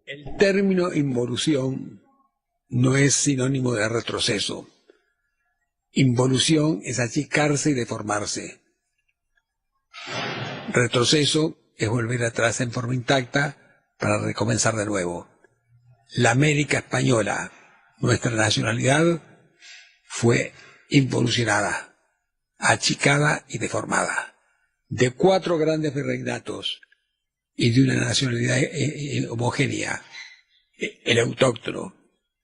El término involución no es sinónimo de retroceso. Involución es achicarse y deformarse. Retroceso es volver atrás en forma intacta para recomenzar de nuevo. La América española, nuestra nacionalidad, fue involucionada, achicada y deformada. De 4 grandes virreinatos y de una nacionalidad homogénea, el autóctono,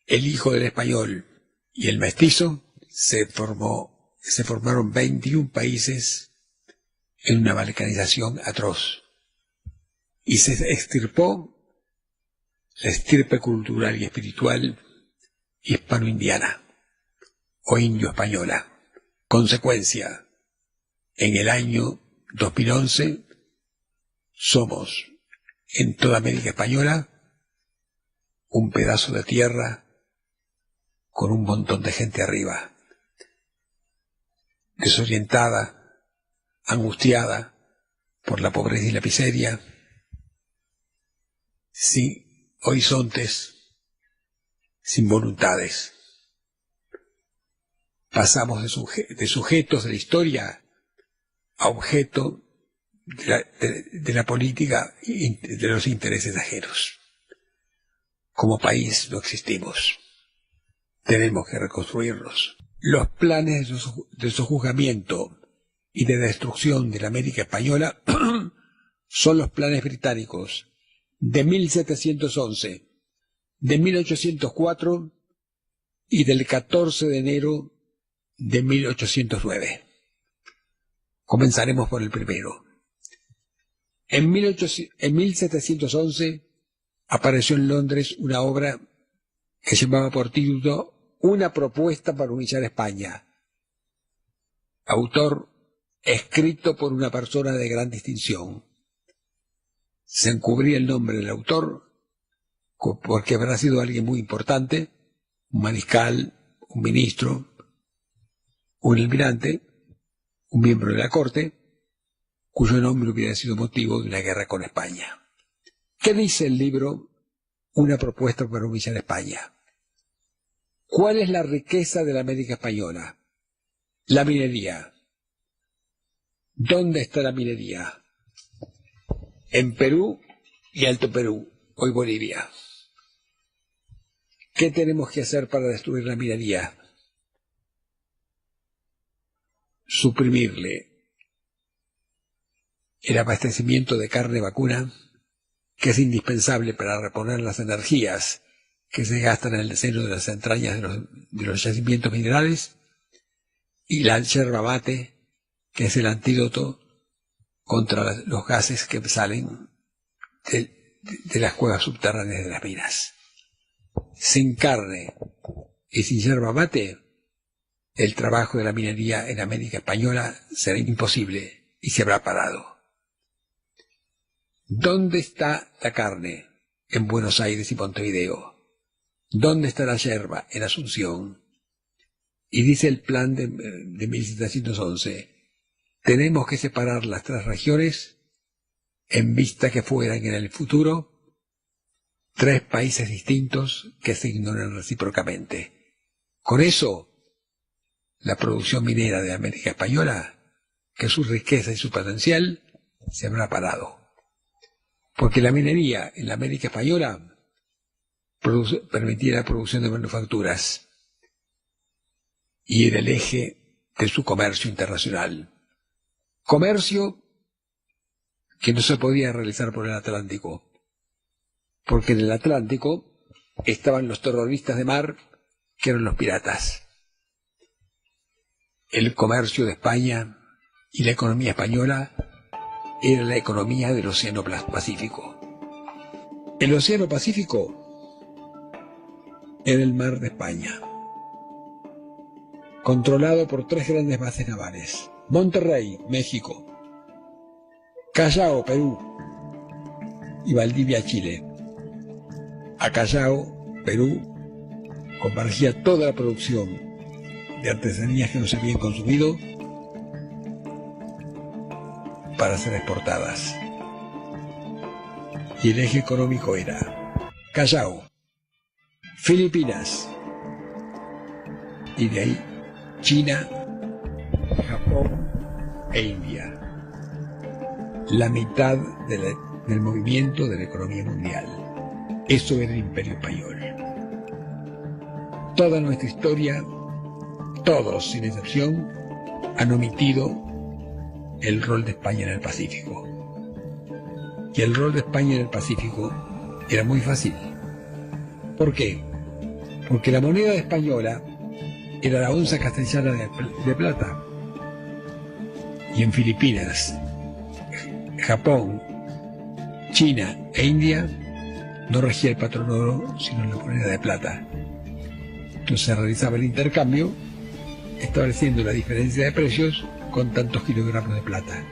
el hijo del español y el mestizo, se formaron 21 países en una balcanización atroz. Y se extirpó la estirpe cultural y espiritual hispano-indiana o indio-española. Consecuencia, en el año 2011 somos, en toda América Española, un pedazo de tierra con un montón de gente arriba, desorientada, angustiada por la pobreza y la miseria, sin horizontes, sin voluntades. Pasamos de sujetos de la historia a objeto de la política y de los intereses ajenos. Como país no existimos. Tenemos que reconstruirnos. Los planes de sojuzgamiento y de destrucción de la América Española son los planes británicos de 1711, de 1804 y del 14 de enero de 1809. Comenzaremos por el primero. En 1711 apareció en Londres una obra que llamaba por título Una propuesta para unizar España. Autor escrito por una persona de gran distinción. Se encubría el nombre del autor porque habrá sido alguien muy importante, un mariscal, un ministro, un almirante, un miembro de la corte, cuyo nombre hubiera sido motivo de una guerra con España. ¿Qué dice el libro Una propuesta para unizar España? ¿Cuál es la riqueza de la América Española? La minería. ¿Dónde está la minería? En Perú y Alto Perú, hoy Bolivia. ¿Qué tenemos que hacer para destruir la minería? Suprimirle el abastecimiento de carne vacuna, que es indispensable para reponer las energías que se gastan en el seno de las entrañas de los yacimientos minerales, y la yerba mate, que es el antídoto contra los gases que salen de las cuevas subterráneas de las minas. Sin carne y sin yerba mate, el trabajo de la minería en América Española será imposible y se habrá parado. ¿Dónde está la carne? En Buenos Aires y Montevideo. ¿Dónde está la yerba? En Asunción. Y dice el plan de 1711, tenemos que separar las 3 regiones en vista que fueran en el futuro 3 países distintos que se ignoran recíprocamente. Con eso, la producción minera de América Española, que su riqueza y su potencial, se habrá parado. Porque la minería en la América Española permitía la producción de manufacturas y era el eje de su comercio internacional. Comercio que no se podía realizar por el Atlántico, porque en el Atlántico estaban los terroristas de mar, que eran los piratas. El comercio de España y la economía española era la economía del Océano Pacífico. El Océano Pacífico era el mar de España, controlado por 3 grandes bases navales: Monterrey, México; Callao, Perú; y Valdivia, Chile. A Callao, Perú, convergía toda la producción de artesanías que no se habían consumido para ser exportadas. Y el eje económico era Callao, Filipinas, y de ahí China, Japón e India. La mitad del movimiento de la economía mundial. Eso era el Imperio Español. Toda nuestra historia, todos sin excepción, han omitido el rol de España en el Pacífico. Y el rol de España en el Pacífico era muy fácil. ¿Por qué? Porque la moneda española era la onza castellana de plata. Y en Filipinas, Japón, China e India no regía el patrón oro, sino la moneda de plata. Entonces se realizaba el intercambio, estableciendo la diferencia de precios con tantos kilogramos de plata.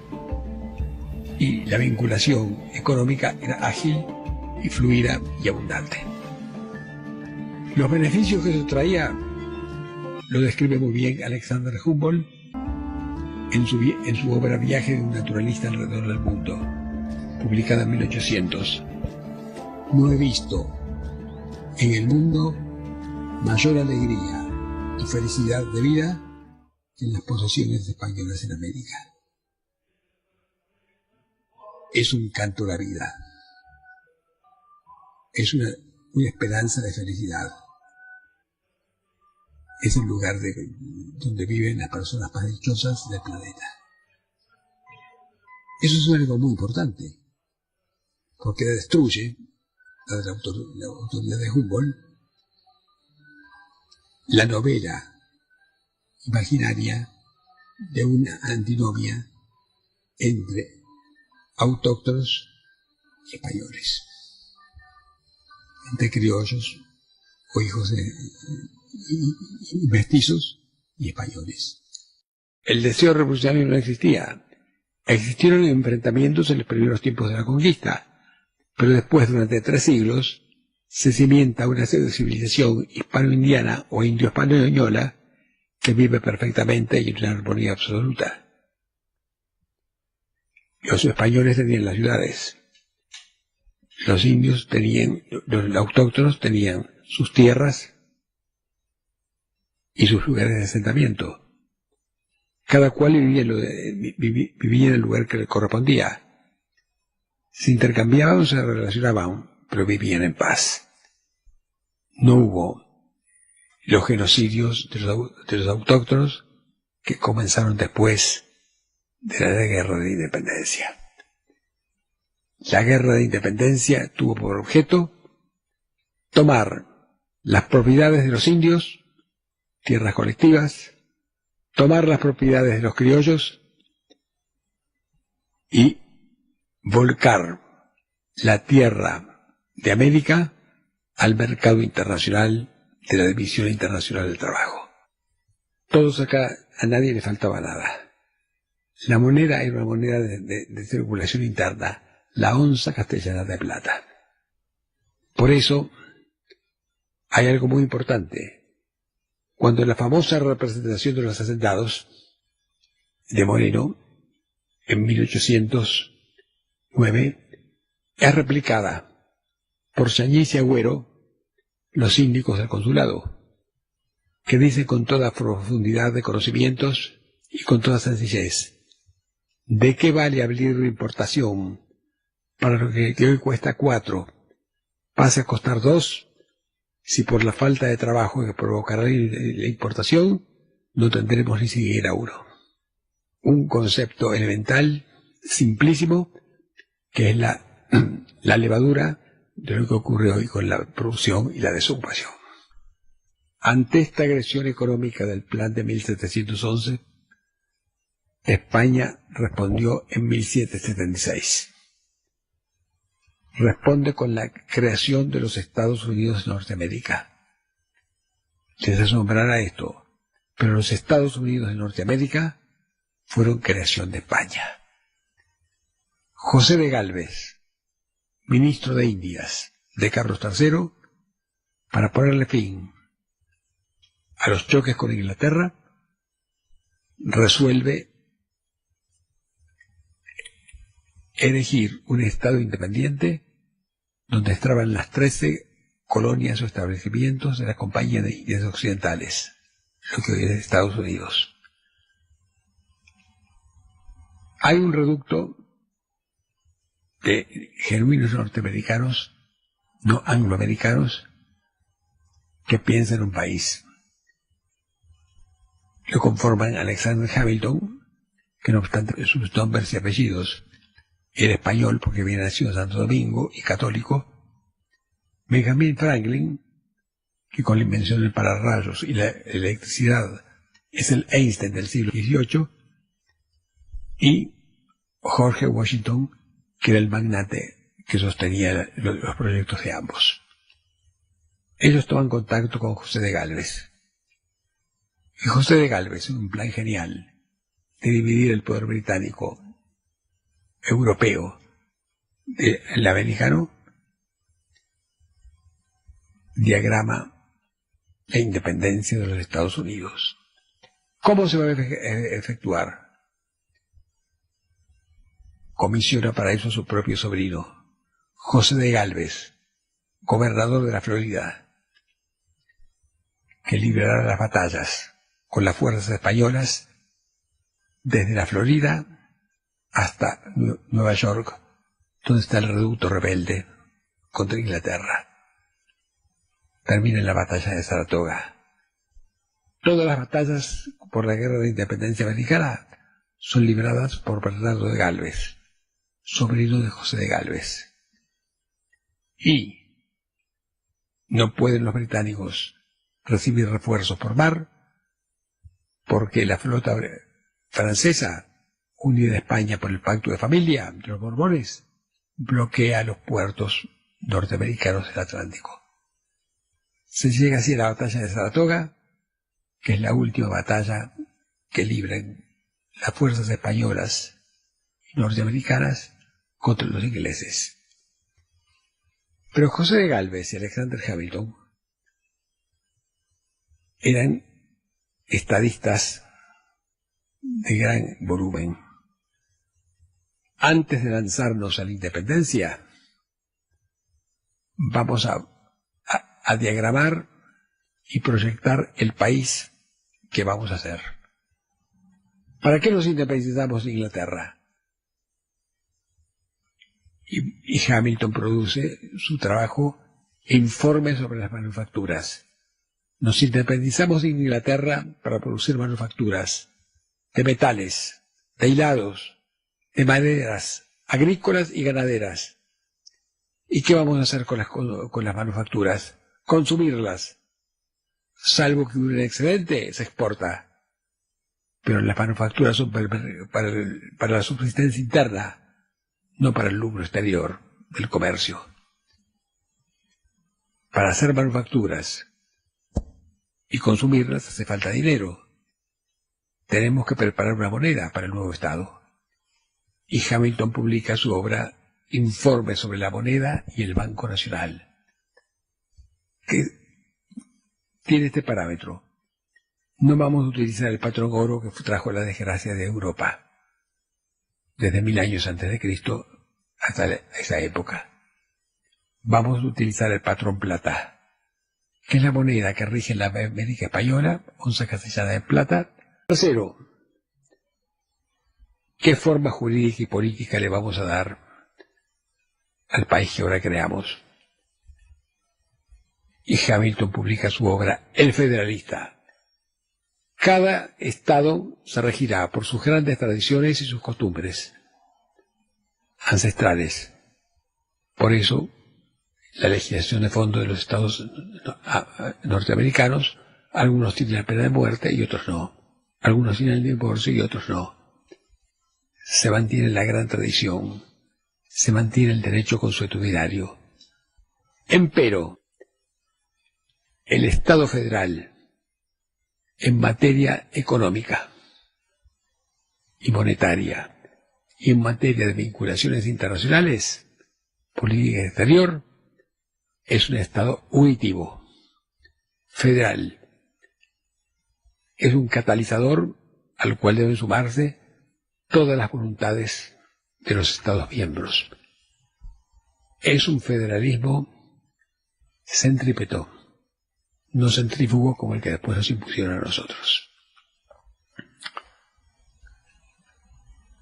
Y la vinculación económica era ágil y fluida y abundante. Los beneficios que eso traía lo describe muy bien Alexander Humboldt en su obra Viaje de un naturalista alrededor del mundo, publicada en 1800. No he visto en el mundo mayor alegría y felicidad de vida que en las posesiones españolas en América. Es un canto a la vida. Es una esperanza de felicidad. Es el lugar donde viven las personas más dichosas del planeta. Eso es algo muy importante, porque destruye, la autoridad de Humboldt, la novela imaginaria de una antinomia entre autóctonos y españoles, entre criollos o hijos de mestizos y españoles. El deseo revolucionario no existía. Existieron enfrentamientos en los primeros tiempos de la conquista, pero después, durante 3 siglos, se cimienta una civilización hispano-indiana o indio-española que vive perfectamente y en una armonía absoluta. Los españoles tenían las ciudades, los indios tenían, los autóctonos tenían sus tierras y sus lugares de asentamiento. Cada cual vivía en el lugar que le correspondía. Se intercambiaban, se relacionaban, pero vivían en paz. No hubo los genocidios de los autóctonos que comenzaron después de la Guerra de Independencia. La Guerra de Independencia tuvo por objeto tomar las propiedades de los indios, tierras colectivas, tomar las propiedades de los criollos y volcar la tierra de América al mercado internacional de la División Internacional del Trabajo. Todos acá, a nadie le faltaba nada. La moneda era una moneda de circulación interna, la onza castellana de plata. Por eso, hay algo muy importante. Cuando la famosa representación de los hacendados de Moreno, en 1809, es replicada por Yañez y Agüero, los síndicos del consulado, que dicen con toda profundidad de conocimientos y con toda sencillez: ¿de qué vale abrir la importación para lo que hoy cuesta 4, pase a costar 2, si por la falta de trabajo que provocará la importación no tendremos ni siquiera 1? Un concepto elemental, simplísimo, que es la levadura de lo que ocurre hoy con la producción y la desocupación. Ante esta agresión económica del plan de 1711, España respondió en 1776. Responde con la creación de los Estados Unidos de Norteamérica. Les asombrará esto, pero los Estados Unidos de Norteamérica fueron creación de España. José de Gálvez, ministro de Indias de Carlos III, para ponerle fin a los choques con Inglaterra, resuelve elegir un Estado independiente donde estaban las 13 colonias o establecimientos de la Compañía de Indias Occidentales, lo que hoy es Estados Unidos. Hay un reducto de genuinos norteamericanos, no angloamericanos, que piensan en un país. Lo conforman Alexander Hamilton, que no obstante sus nombres y apellidos era español porque había nacido en Santo Domingo y católico; Benjamin Franklin, que con la invención del pararrayos y la electricidad es el Einstein del siglo XVIII, y George Washington, que era el magnate que sostenía los proyectos de ambos. Ellos toman contacto con José de Gálvez. Y José de Gálvez, en un plan genial de dividir el poder británico europeo del americano, diagrama la independencia de los Estados Unidos. ¿Cómo se va a efectuar? Comisiona para eso a su propio sobrino, José de Gálvez, gobernador de la Florida, que librará las batallas con las fuerzas españolas desde la Florida hasta Nueva York, donde está el reducto rebelde contra Inglaterra. Termina en la batalla de Saratoga. Todas las batallas por la guerra de independencia americana son libradas por Bernardo de Gálvez, sobrino de José de Gálvez. Y no pueden los británicos recibir refuerzos por mar porque la flota francesa, unida a España por el Pacto de Familia de los Borbones, bloquea los puertos norteamericanos del Atlántico. Se llega así a la batalla de Saratoga, que es la última batalla que libran las fuerzas españolas y norteamericanas contra los ingleses. Pero José de Gálvez y Alexander Hamilton eran estadistas de gran volumen. Antes de lanzarnos a la independencia, vamos a diagramar y proyectar el país que vamos a hacer. ¿Para qué nos independizamos de Inglaterra? Y Hamilton produce su trabajo Informe sobre las manufacturas. Nos independizamos de Inglaterra para producir manufacturas de metales, de hilados, de maderas, agrícolas y ganaderas. ¿Y qué vamos a hacer con las manufacturas? Consumirlas. Salvo que un excedente se exporta. Pero las manufacturas son para la subsistencia interna, no para el lucro exterior del comercio. Para hacer manufacturas y consumirlas hace falta dinero. Tenemos que preparar una moneda para el nuevo Estado. Y Hamilton publica su obra Informe sobre la moneda y el Banco Nacional, que tiene este parámetro: no vamos a utilizar el patrón oro que trajo la desgracia de Europa desde 1000 años antes de Cristo hasta esa época. Vamos a utilizar el patrón plata, que es la moneda que rige la América española, onza castellana de plata. Tercero, ¿qué forma jurídica y política le vamos a dar al país que ahora creamos? Y Hamilton publica su obra El Federalista. Cada estado se regirá por sus grandes tradiciones y sus costumbres ancestrales. Por eso, la legislación de fondo de los estados norteamericanos, algunos tienen la pena de muerte y otros no. Algunos tienen el divorcio y otros no. Se mantiene la gran tradición, se mantiene el derecho consuetudinario. Empero, el Estado federal, en materia económica y monetaria, y en materia de vinculaciones internacionales, política exterior, es un Estado unitivo, federal. Es un catalizador al cual deben sumarse todas las voluntades de los Estados miembros. Es un federalismo centrípeto, no centrífugo como el que después nos impusieron a nosotros.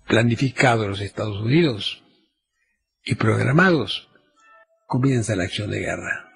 Planificados los Estados Unidos y programados, comienza la acción de guerra.